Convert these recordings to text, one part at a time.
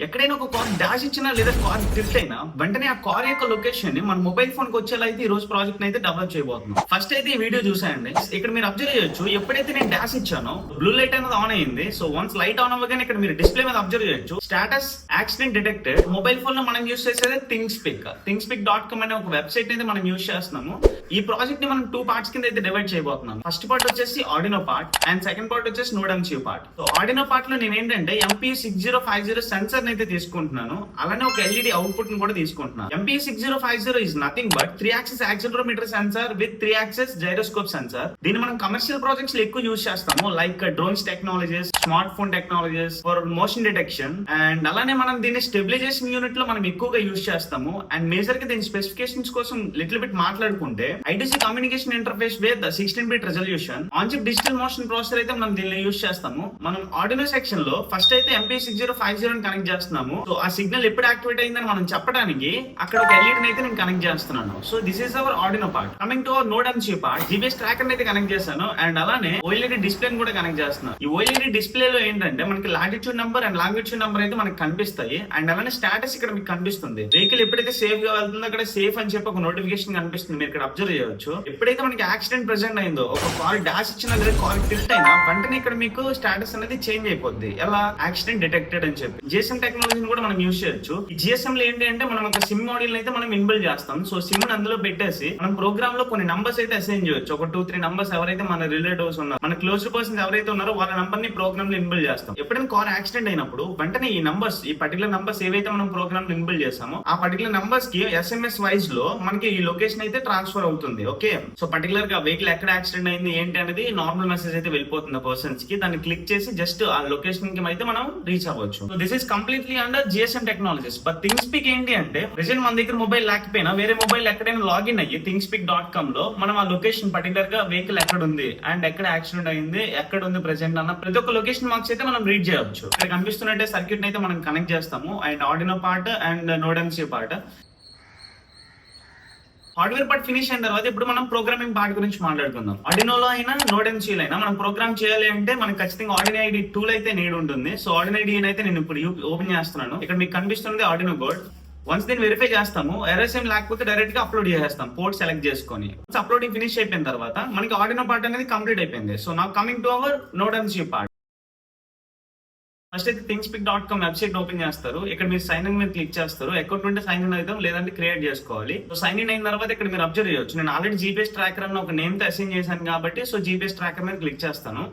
ఎక్కడైనా ఒక car dash ఇచ్చినా లేదా కార్ టిల్ట్ అయినా వెంటనే ఆ కార్ యొక్క లొకేషన్ ని మన మొబైల్ ఫోన్ కి వచ్చేలా అయితే ఈ రోజు ప్రాజెక్ట్ అయితే డెవలప్ చేయబోతున్నాం. ఫస్ట్ అయితే ఈ వీడియో చూసాయండి. ఇక్కడ మీరు అబ్జర్వ్ చేయొచ్చు, ఎప్పుడైతే నేను డాష్ ఇచ్చానో బ్లూ లైట్ అనేది ఆన్ అయింది. సో వన్స్ లైట్ ఆన్ అవ్వగానే ఇక్కడ మీరు డిస్ప్లే మీద అబ్జర్వ్ చేయొచ్చు, status accident detected. Mobile phone లో మనం యూస్ చేసేది thinkspic.com అనే ఒక వెబ్సైట్ అయితే మనం యూస్ చేస్తున్నాము. ఈ ప్రాజెక్ట్ ని మనం 2 పార్ట్స్ కింద అయితే డివైడ్ చేయబోతున్నాం. ఫస్ట్ పార్ట్ వచ్చేసి Arduino part and second part వచ్చేసి NodeMCU part. So Arduino part లో నేను ఏంటంటే MPU6050 సెన్సర్ అయితే తీసుకుంటున్నాను, అలానే ఒక ఎల్ఈడి అవుట్పుట్ ని కూడా తీసుకుంటున్నాను. MPU6050 is nothing but 3 axis accelerometer sensor with 3 axis gyroscope sensor. దీన్ని మనం కమర్షియల్ ప్రాజెక్ట్స్ లో ఎక్కువ యూస్ చేస్తాము, like drones technologies, smart phone technologies for motion detection. And అలానే మనం దీన్ని స్టెబిలైజేషన్ యూనిట్ లో మనం ఎక్కువగా యూస్ చేస్తాము. అండ్ మేజర్ గా దీని స్పెసిఫికేషన్స్ కోసం లిటిల్ బిట్ మాట్లాడుకుంటే I2C communication interface with 16-bit resolution, on chip digital motion processor అయితే మనం దీన్ని యూస్ చేస్తాము. మనం ఆర్డినో సెక్షన్ లో ఫస్ట్ అయితే MPU6050 కనెక్ట్ చేస్తున్నాము. సో ఆ సిగ్నల్ ఎప్పుడు యాక్టివేట్ అయిందని మనం చెప్పడానికి అక్కడ ఒక ఎల్ఈడి అయితే నేను కనెక్ట్ చేస్తున్నాను. So this is hour Arduino part. Coming to our NodeMCU part, GPS tracker అయితే కనెక్ట్ చేశాను అండ్ అలానే OLED డిస్ప్లే కూడా కనెక్ట్ చేస్తున్నాను. ఈ OLED డిస్ప్లే లో ఏంటంటే మనకి latitude number and longitude number అయితే మనకి కనిపిస్తాయి. అండ్ అలానే స్టాటస్ ఇక్కడ మీకు కనిపిస్తుంది. వెహికల్ ఎప్పుడైతే సేఫ్ గా వెళ్తుందో అక్కడ సేఫ్ అని చెప్పి ఒక నోటిఫికేషన్ కనిపిస్తుంది, మీరు ఇక్కడ అబ్జర్వ్ చేయొచ్చు. ఎప్పుడైతే మనకి యాక్సిడెంట్ ప్రెజెంట్ అయిందో, ఒక కార్ డాష్ ఇచ్చినా లేదా కార్ టిల్ట్ అయినా వెంటనే ఇక్కడ మీకు స్టాటస్ అనేది చేంజ్ అయిపోద్ది. ఎలా? యాక్సిడెంట్ డిటెక్టెడ్ అని చెప్పి. GSM టెక్నాలజీని కూడా మనం యూస్ చేయొచ్చు. ఈ GSM లో ఏంటి అంటే మనం ఒక సిమ్ మోడల్ అయితే మనం ఇన్బిల్డ్ చేస్తాం. సో సిమ్ అందులో పెట్టేసి మనం ప్రోగ్రామ్ లో కొన్ని నంబర్స్ అయితే అసైన్ చేయొచ్చు. ఒక 2-3 నంబర్స్ ఎవరైతే మన రిలేటివ్స్ ఉన్నారో, మన క్లోజ్డ్ పర్సన్స్ ఎవరైతే ఉన్నారో వాళ్ళ నంబర్ ని ప్రోగ్రామ్ లో ఇన్బిల్డ్ చేస్తాం. ఎప్పుడైనా కార్ యాక్సిడెంట్ అయినప్పుడు వెంటనే ఈ నంబర్స్, ఈ పర్టికులర్ నంబర్స్ ఏవైతే మనం ప్రోగ్రామ్ లో ఇన్బిల్డ్ చేసామో ఆ పర్టికులర్ నంబర్స్ కి SMS వైజ్ లో మనకి ఈ లొకేషన్ అయితే ట్రాన్స్ఫర్ అవుతుంది. ఓకే, సో పర్టికులర్ గా వెహికల్ ఎక్కడ యాక్సిడెంట్ అయింది ఏంటి అనేది నార్మల్ మెసేజ్ అయితే వెళ్ళిపోతుంది పర్సన్స్ కి. దాన్ని క్లిక్ చేసి జస్ట్ ఆ లొకేషన్ కి అయితే మనం రీచ్ అవ్వచ్చు. So this is completely under GSM technologies. But ThingSpeak ఏంటి అంటే ప్రెజెంట్ మన దగ్గర మొబైల్ లేకపోయినా వేరే మొబైల్ ఎక్కడైనా లాగిన్ అయ్యి thinkspic.com లో మనం ఆ లొకేషన్ పర్టికులర్ గా వెహికల్ ఎక్కడ ఉంది అండ్ ఎక్కడ యాక్సిడెంట్ అయింది, ఎక్కడ ఉంది ప్రెజెంట్ అన్న ప్రతి ఒక్క లొకేషన్ మార్క్స్ అయితే మనం రీడ్ చేయవచ్చు. ఇక్కడ కనిపిస్తున్నట్టే సర్క్యూట్ అయితే మనం కనెక్ట్ చేస్తాము. And Arduino part and NodeMCU part. Hardware part finish అయిన తర్వాత ఇప్పుడు మనం ప్రోగ్రామింగ్ పార్ట్ గురించి మాట్లాడుకుందాం. ఆర్డినోలో అయినా NodeMCU అయినా మనం ప్రోగ్రామ్ చేయాలి అంటే మనకి ఖచ్చితంగా ఆర్డినో ఐడి టూల్ అయితే నీడ్ ఉంటుంది. సో ఆర్డినో ఐడి అయితే నేను ఇప్పుడు ఓపెన్ చేస్తున్నాను. ఇక్కడ మీకు కనిపిస్తుంది ఆర్డినో కోడ్. వన్స్ దీన్ని వెరిఫై చేస్తాము, ఎర్రర్స్ ఏం లేకపోతే డైరెక్ట్ గా అప్లోడ్ చేసేస్తాం పోర్ట్ సెలెక్ట్ చేసుకొని. అప్లోడింగ్ ఫినిష్ అయిపోయిన తర్వాత మనకి ఆర్డినో పార్ట్ అనేది కంప్లీట్ అయిపోయింది. సో నా coming to our NodeMCU part. First అయితే thinkspic.com వెబ్సైట్ ఓపెన్ చేస్తారు. ఇక్కడ మీరు సైన్ ఇన్ మీద క్లిక్ చేస్తారు. అకౌంట్ ఉంటే సైన్ ఇన్ అవుతాం, లేదంటే క్రియేట్ చేసుకోవాలి. సో సైన్ ఇన్ అయిన తర్వాత ఇక్కడ మీరు అబ్జర్వ్ చేయొచ్చు, నేను ఆల్రెడీ GPS ట్రాకర్ అన్న ఒక నేమ్ తో అసైన్ చేశాను కాబట్టి సో GPS ట్రాకర్ మీద క్లిక్ చేస్తాను.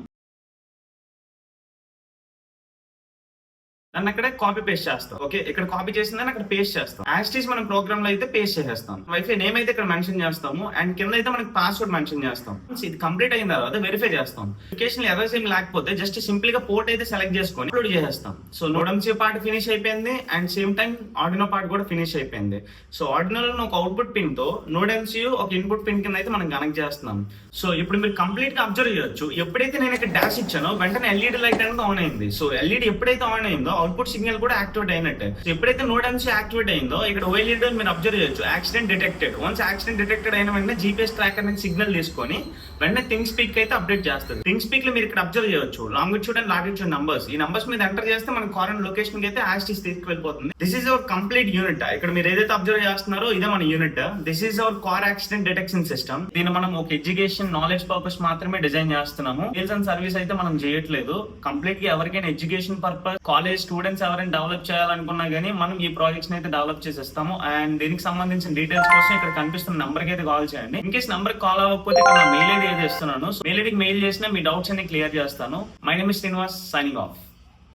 దాన్ని అక్కడ కాపీ పేస్ట్ చేస్తాం. ఓకే, ఇక్కడ కాపీ చేసిందని అక్కడ పేస్ట్ చేస్తాం. యాస్టీస్ మనం ప్రోగ్రామ్ లో అయితే పేస్ట్ చేసేస్తాం. వైఫై నేమ్ అయితే ఇక్కడ మెన్షన్ చేస్తాము అండ్ కింద అయితే మనకి పాస్వర్డ్ మెన్షన్ చేస్తాం. ఇది కంప్లీట్ అయిన తర్వాత వెరిఫై చేస్తాం. అప్లికేషన్ ఎర్రర్స్ ఏం లేకపోతే జస్ట్ సింపుల్ గా పోర్ట్ అయితే సెలెక్ట్ చేసుకొని అప్లోడ్ చేసేస్తాం. సో NodeMCU పార్ట్ ఫినిష్ అయిపోయింది and same time Arduino part కూడా ఫినిష్ అయిపోయింది. సో ఆర్డినోలో ఒక అవుట్పుట్ పిన్ తో NodeMCU ఒక ఇన్పుట్ పిన్ కింద అయితే మనం కనెక్ట్ చేస్తున్నాం. సో ఇప్పుడు మీరు కంప్లీట్ గా అబ్జర్వ్ చేయొచ్చు, ఎప్పుడైతే నేను ఇక్కడ డాష్ ఇచ్చానో వెంటనే ఎల్ఈడి లైట్ అనేది ఆన్ అయింది. సో ఎల్ఈడి ఎప్పుడైతే ఆన్ అయిందో అవుట్పుట్ సిగ్నల్ కూడా యాక్టివేట్ అయినట్టే. ఎప్పుడైతే NodeMCU యాక్టివేట్ అయిందో ఇక్కడ OLED మీరు అబ్జర్వ్ చేయొచ్చు, accident detected. Once accident detected అయిన వెంటనే GPS ట్రాకర్ అనేది సిగ్నల్ తీసుకొని వెంటనే thinkspic అయితే అప్డేట్ చేస్తుంది. thinkspic లో మీరు ఇక్కడ అబ్జర్వ్ చేయొచ్చు లాంగిట్యూడ్ అండ్ లాటిట్యూడ్ నంబర్స్. ఈ నంబర్స్ మీద ఎంటర్ చేస్తే మన కారెంట్ లొకేషన్ కి అయితే యాస్టీస్ తీసుకెళ్ళిపోతుంది. This is our complete unit. ఇక్కడ మీరు ఏదైతే అబ్జర్వ్ చేస్తున్నారో ఇదే మన unit. This is our car accident detection system. దీన్ని మనం ఒక ఎడ్యుకేషన్ నాలెడ్జ్ పర్పస్ మాత్రమే డిజైన్ చేస్తున్నాము. సేల్స్ అండ్ సర్వీస్ అయితే మనం చేయట్లేదు. కంప్లీట్ గా ఎవరికైనా ఎడ్యుకేషన్ పర్పస్, కాలేజ్ స్టూడెంట్స్ ఎవరైనా డెవలప్ చేయాలనుకున్నా గానీ మనం ఈ ప్రాజెక్ట్స్ అయితే డెవలప్ చేసేస్తాము. అండ్ దీనికి సంబంధించిన డీటెయిల్స్ కోసం ఇక్కడ కనిపిస్తున్న నంబర్ కి అయితే కాల్ చేయండి. ఇన్ కేస్ నంబర్ కాల్ అవ్వకపోతే ఇక్కడ నా మెయిల్ ఐడి అయితే ఇస్తున్నాను. మెయిల్ ఐడికి మెయిల్ చేసినా మీ డౌట్స్ అన్ని క్లియర్ చేస్తాను. My name is Srinivas, signing off.